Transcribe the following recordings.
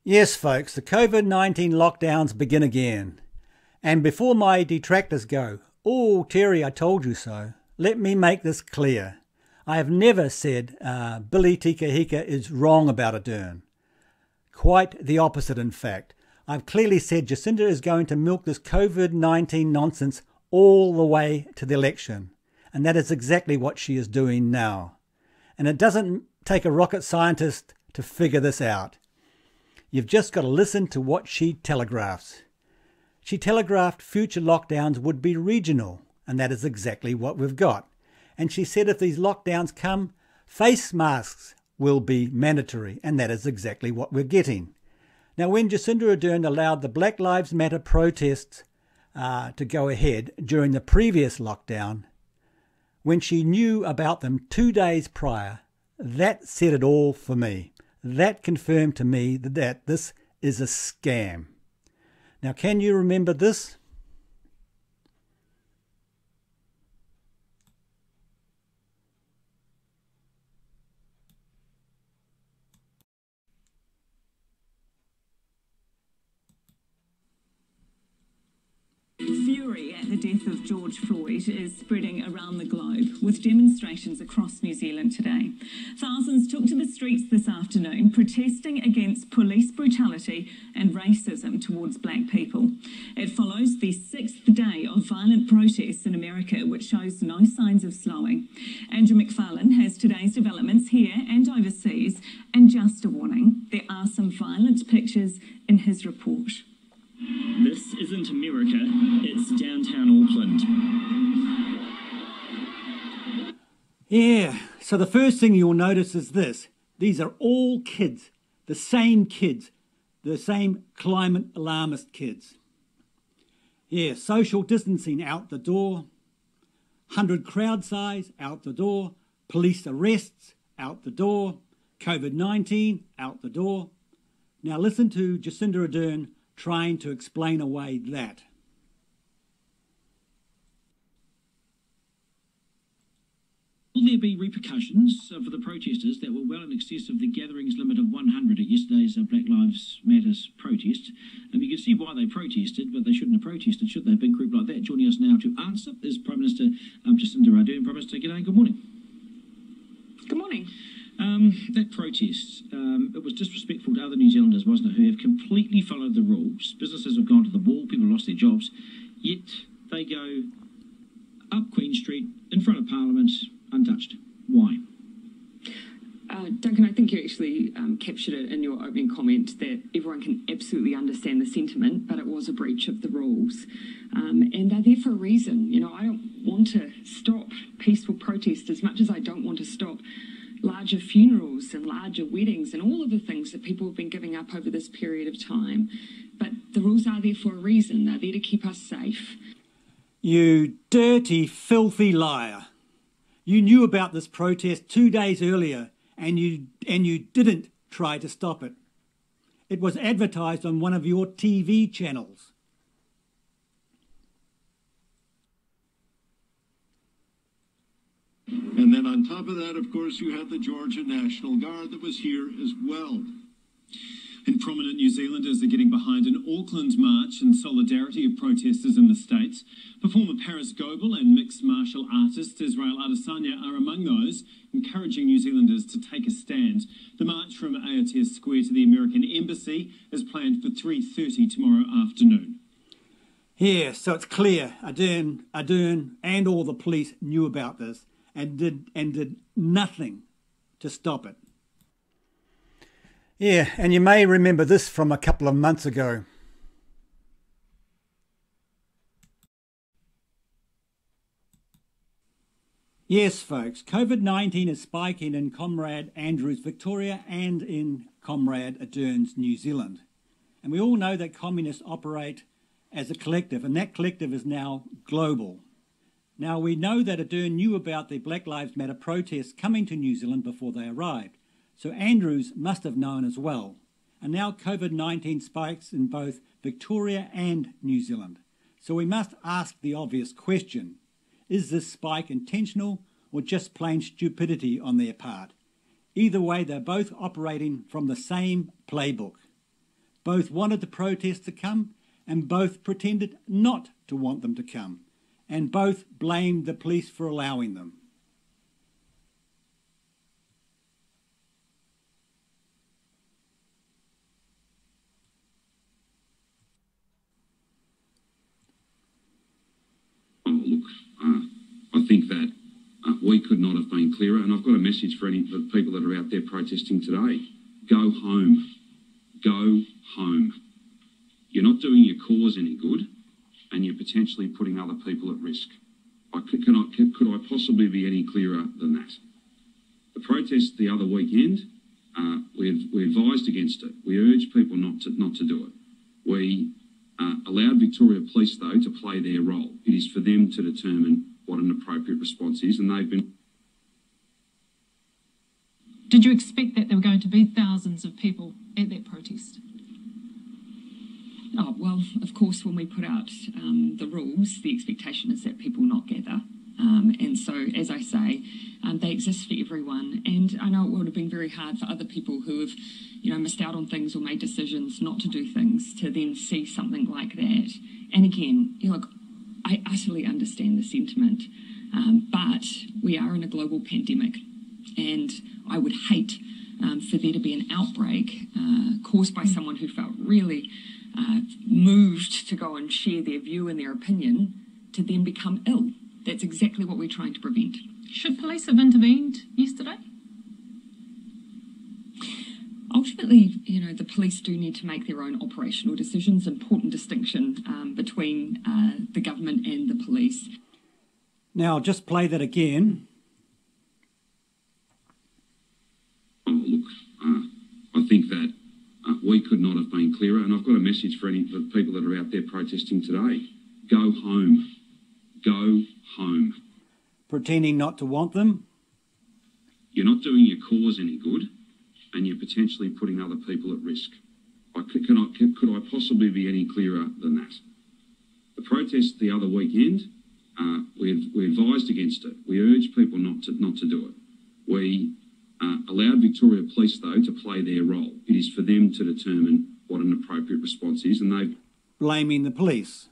Yes, folks, the COVID-19 lockdowns begin again. And before my detractors go, "Oh, Terry, I told you so," let me make this clear. I have never said Billy Tikahika is wrong about Ardern. Quite the opposite, in fact. I've clearly said Jacinda is going to milk this COVID-19 nonsense all the way to the election. And that is exactly what she is doing now. And it doesn't take a rocket scientist to figure this out. You've just got to listen to what she telegraphs. She telegraphed future lockdowns would be regional, and that is exactly what we've got. And she said if these lockdowns come, face masks will be mandatory, and that is exactly what we're getting. Now, when Jacinda Ardern allowed the Black Lives Matter protests to go ahead during the previous lockdown, when she knew about them 2 days prior, that said it all for me. That confirmed to me that this is a scam. Now, can you remember this? Fury at the death of George Floyd is spreading around the globe, with demonstrations across New Zealand today. Thousands took to the streets this afternoon, protesting against police brutality and racism towards black people. It follows the 6th day of violent protests in America, which shows no signs of slowing. Andrew McFarlane has today's developments here and overseas, and just a warning, there are some violent pictures in his report. This isn't America, it's downtown Auckland. Yeah, so the first thing you'll notice is this. These are all kids, the same climate alarmist kids. Yeah, social distancing out the door, 100 crowd size out the door, police arrests out the door, COVID-19 out the door. Now listen to Jacinda Ardern trying to explain away that. Will there be repercussions for the protesters that were well in excess of the gatherings limit of 100 at yesterday's Black Lives Matters protest? And you can see why they protested, but they shouldn't have protested, should they? A big group like that. Joining us now to answer is Prime Minister Jacinda Ardern. Prime Minister, g'day, good morning. Good morning. That protest, it was disrespectful to other New Zealanders, wasn't it, who have completely followed the rules. Businesses have gone to the wall, people lost their jobs, yet they go up Queen Street, in front of Parliament, untouched. Why? Duncan, I think you actually captured it in your opening comment that everyone can absolutely understand the sentiment, but it was a breach of the rules. And they're there for a reason. You know, I don't want to stop peaceful protest as much as I don't want to stop larger funerals and larger weddings and all of the things that people have been giving up over this period of time. But the rules are there for a reason. They're there to keep us safe. You dirty, filthy liar. You knew about this protest 2 days earlier and you didn't try to stop it. It was advertised on one of your TV channels. And then on top of that, of course, you had the Georgia National Guard that was here as well. And prominent New Zealanders are getting behind an Auckland march in solidarity of protesters in the States. Performer Paris Goebel and mixed martial artist Israel Adesanya are among those encouraging New Zealanders to take a stand. The march from AOTS Square to the American Embassy is planned for 3:30 tomorrow afternoon. Yeah, so it's clear Ardern and all the police knew about this and did nothing to stop it. Yeah, and you may remember this from a couple of months ago. Yes, folks, COVID-19 is spiking in Comrade Andrews, Victoria, and in Comrade Ardern's New Zealand. And we all know that communists operate as a collective, and that collective is now global. Now, we know that Ardern knew about the Black Lives Matter protests coming to New Zealand before they arrived. So Andrews must have known as well. And now COVID-19 spikes in both Victoria and New Zealand. So we must ask the obvious question. Is this spike intentional or just plain stupidity on their part? Either way, they're both operating from the same playbook. Both wanted the protests to come and both pretended not to want them to come, and both blamed the police for allowing them. I think that we could not have been clearer, and I've got a message for any of the people that are out there protesting today. Go home. Go home. You're not doing your cause any good, and you're potentially putting other people at risk. Could I possibly be any clearer than that? The protest the other weekend, we advised against it. We urged people not to do it. We allowed Victoria Police, though, to play their role. It is for them to determine what an appropriate response is, and they've been... Did you expect that there were going to be thousands of people at that protest? Oh, well, of course, when we put out the rules, the expectation is that people not gather. And so, as I say, they exist for everyone. And I know it would have been very hard for other people who have, missed out on things or made decisions not to do things to then see something like that. And again, look, I utterly understand the sentiment, but we are in a global pandemic, and I would hate for there to be an outbreak caused by someone who felt really moved to go and share their view and their opinion to then become ill. That's exactly what we're trying to prevent. Should police have intervened yesterday? Ultimately, the police do need to make their own operational decisions. Important distinction between the government and the police. Now, I'll just play that again. I think that we could not have been clearer, and I've got a message for any of the people that are out there protesting today. Go home. Go home. Pretending not to want them. You're not doing your cause any good, and you're potentially putting other people at risk. Could I possibly be any clearer than that? The protest the other weekend, we advised against it. We urged people not to do it. We allowed Victoria Police, though, to play their role. It is for them to determine what an appropriate response is, and they've... Blaming the police.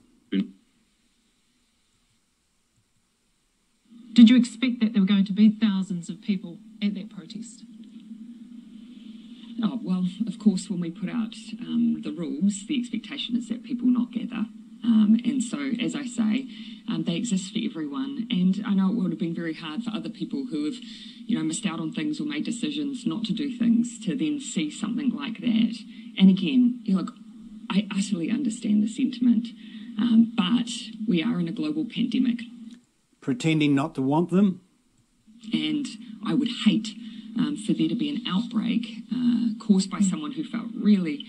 Did you expect that there were going to be thousands of people at that protest? Oh, well, of course, when we put out the rules, the expectation is that people not gather. And so, as I say, they exist for everyone. And I know it would have been very hard for other people who have, missed out on things or made decisions not to do things to then see something like that. And again, look, I utterly understand the sentiment, but we are in a global pandemic. Pretending not to want them. And I would hate for there to be an outbreak caused by someone who felt really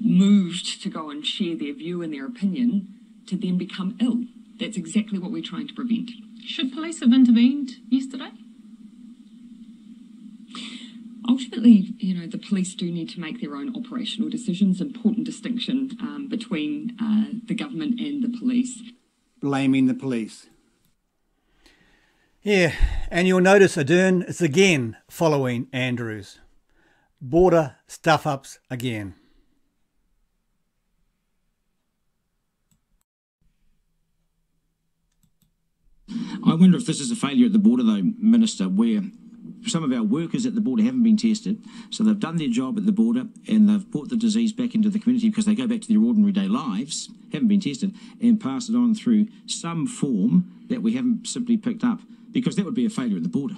moved to go and share their view and their opinion to then become ill. That's exactly what we're trying to prevent. Should police have intervened yesterday? Ultimately, the police do need to make their own operational decisions. Important distinction between the government and the police. Blaming the police. Yeah, and you'll notice Ardern is again following Andrews. Border stuff-ups again. I wonder if this is a failure at the border, though, Minister, where some of our workers at the border haven't been tested, so they've done their job at the border and they've brought the disease back into the community because they go back to their ordinary day lives, haven't been tested, and pass it on through some form that we haven't simply picked up, because that would be a failure at the border.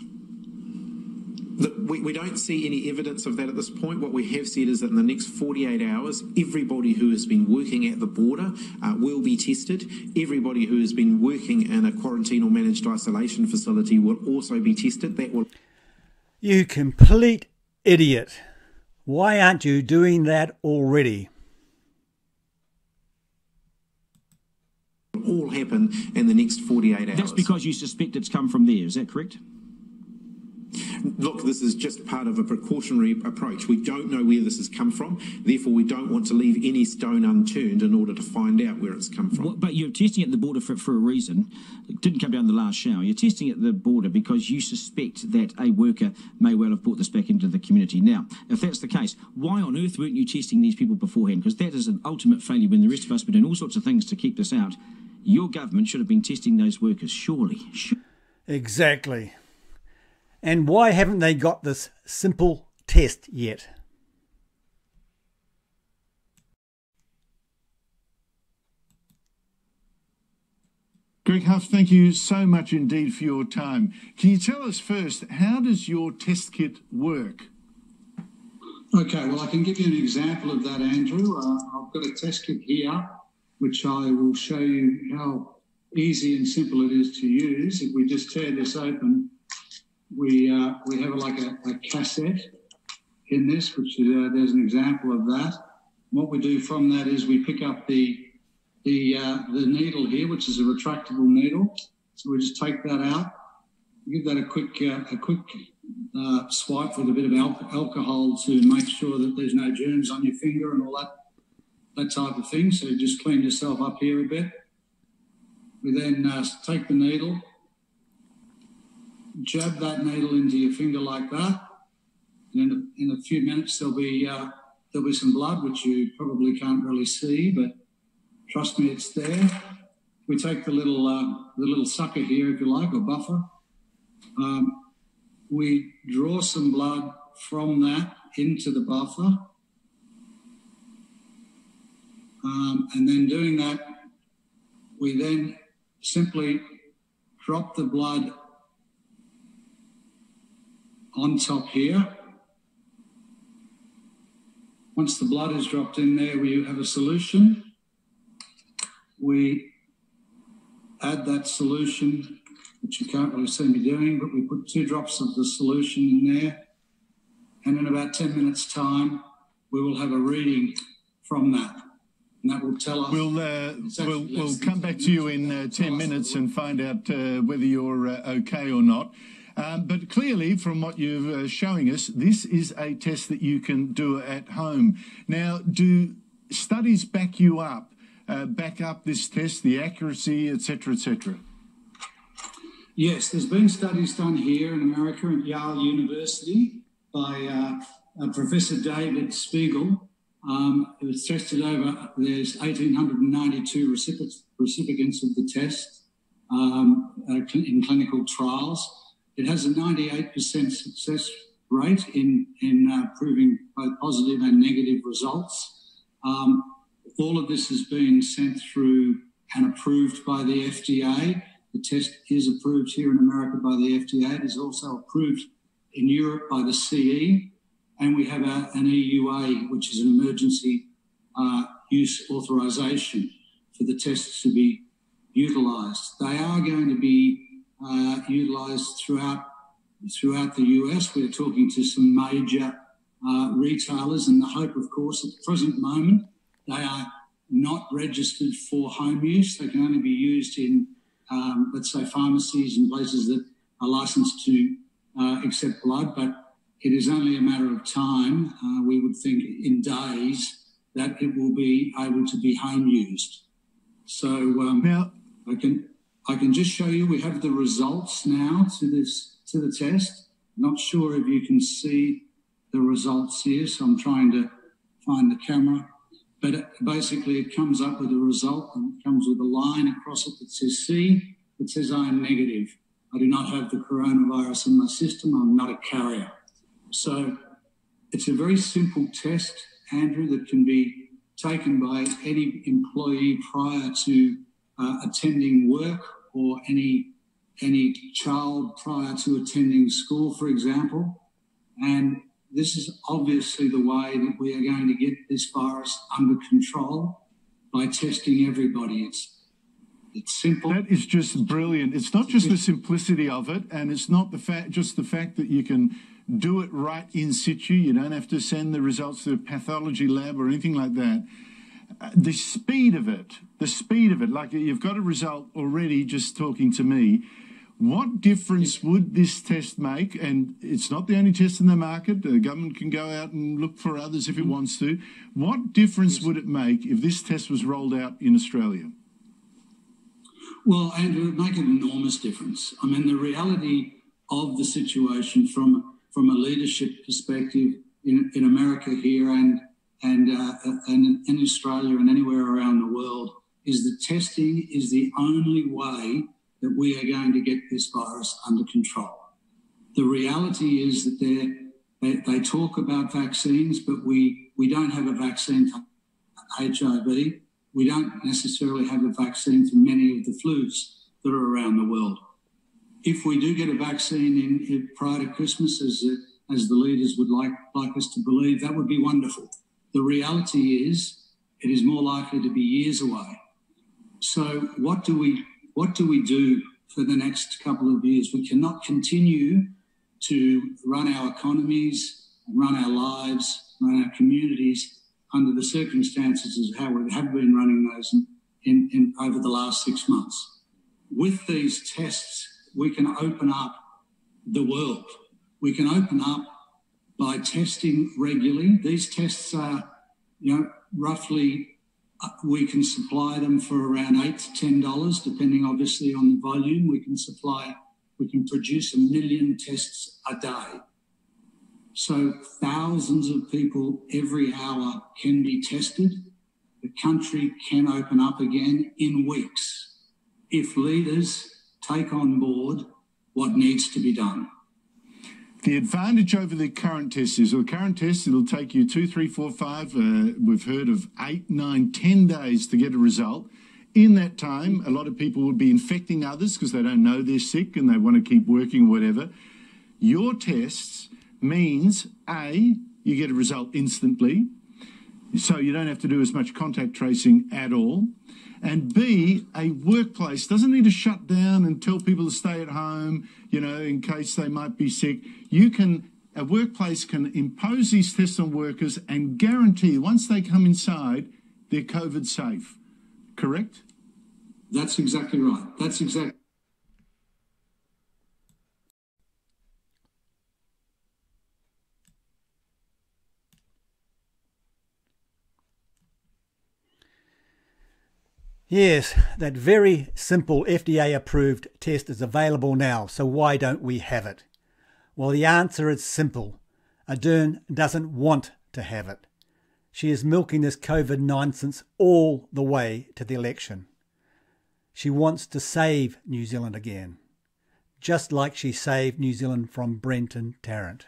We don't see any evidence of that at this point. What we have said is that in the next 48 hours, everybody who has been working at the border will be tested. Everybody who has been working in a quarantine or managed isolation facility will also be tested. That will... You complete idiot. Why aren't you doing that already? All happen in the next 48 hours. That's because you suspect it's come from there, is that correct? look, this is just part of a precautionary approach. We don't know where this has come from, therefore we don't want to leave any stone unturned in order to find out where it's come from. But you're testing at the border for a reason. It didn't come down the last shower. You're testing at the border because you suspect that a worker may well have brought this back into the community. Now, if that's the case, why on earth weren't you testing these people beforehand? Because that is an ultimate failure when the rest of us were doing all sorts of things to keep this out. Your government should have been testing those workers, surely. Exactly. And why haven't they got this simple test yet? Greg Huff, thank you so much indeed for your time. Can you tell us first, how does your test kit work? Okay, well, I can give you an example of that, Andrew. I've got a test kit here, which I will show you how easy and simple it is to use. If we just tear this open, we have like a cassette in this, which is, there's an example of that. What we do from that is we pick up the needle here, which is a retractable needle. So we just take that out, give that a quick swipe with a bit of alcohol to make sure that there's no germs on your finger and all that type of thing. So just clean yourself up here a bit. We then take the needle, jab that needle into your finger like that, and in a few minutes there'll be some blood, which you probably can't really see, but trust me, it's there. We take the little sucker here, if you like, or buffer. We draw some blood from that into the buffer. And then doing that, we then simply drop the blood on top here. Once the blood is dropped in there, we have a solution. We add that solution, which you can't really see me doing, but we put 2 drops of the solution in there. And in about 10 minutes' time, we will have a reading from that. And that will tell us... We'll come back to you in 10 minutes and find out whether you're okay or not. But clearly, from what you're showing us, this is a test that you can do at home. Now, do studies back you up, this test, the accuracy, etc., etc.? Yes, there's been studies done here in America at Yale University by Professor David Spiegel. It was tested over, there's 1,892 recipients of the test in clinical trials. It has a 98% success rate in proving both positive and negative results. All of this has been sent through and approved by the FDA. The test is approved here in America by the FDA. It is also approved in Europe by the CE. And we have an EUA, which is an emergency use authorisation for the tests to be utilised. They are going to be utilised throughout the US. We're talking to some major retailers, and the hope, of course, at the present moment, they are not registered for home use. They can only be used in, let's say, pharmacies and places that are licensed to accept blood, but it is only a matter of time, we would think in days, that it will be able to be home used. So now I can just show you, we have the results now to the test. Not sure if you can see the results here, so I'm trying to find the camera. But basically it comes up with a result, and it comes with a line across it that says C. It says I am negative. I do not have the coronavirus in my system. I'm not a carrier. So it's a very simple test, Andrew, that can be taken by any employee prior to attending work, or any child prior to attending school, for example. And this is obviously the way that we are going to get this virus under control, by testing everybody. It's simple. That is just brilliant. It's not just the simplicity of it, and it's not just the fact that you can do it right in situ. You don't have to send the results to a pathology lab or anything like that. The speed of it, like you've got a result already just talking to me. What difference would this test make? And it's not the only test in the market. The government can go out and look for others if it wants to. What difference would it make if this test was rolled out in Australia? Well, Andrew, it would make an enormous difference. I mean, the reality of the situation from a leadership perspective in America here and in Australia and anywhere around the world is that testing is the only way that we are going to get this virus under control. The reality is that they talk about vaccines, but we don't have a vaccine for HIV. We don't necessarily have a vaccine for many of the flus that are around the world. If we do get a vaccine prior to Christmas, as the leaders would like us to believe, that would be wonderful. The reality is it is more likely to be years away. So what do we do for the next couple of years? We cannot continue to run our economies, run our lives, run our communities under the circumstances of how we have been running those in over the last 6 months. With these tests, we can open up the world. We can open up by testing regularly. These tests are, roughly, we can supply them for around $8 to $10, depending obviously on the volume. We can produce 1 million tests a day. So thousands of people every hour can be tested. The country can open up again in weeks if leaders take on board what needs to be done. The advantage over the current test is, the current test, it'll take you 2, 3, 4, 5, we've heard of 8, 9, 10 days to get a result. In that time, a lot of people will be infecting others because they don't know they're sick and they want to keep working or whatever. Your tests means, A, you get a result instantly, so you don't have to do as much contact tracing at all. And B, a workplace doesn't need to shut down and tell people to stay at home, in case they might be sick. A workplace can impose these tests on workers and guarantee once they come inside, they're COVID safe. Correct? That's exactly right. That's exactly. Yes, that very simple FDA-approved test is available now, so why don't we have it? Well, the answer is simple. Ardern doesn't want to have it. She is milking this COVID nonsense all the way to the election. She wants to save New Zealand again, just like she saved New Zealand from Brenton Tarrant.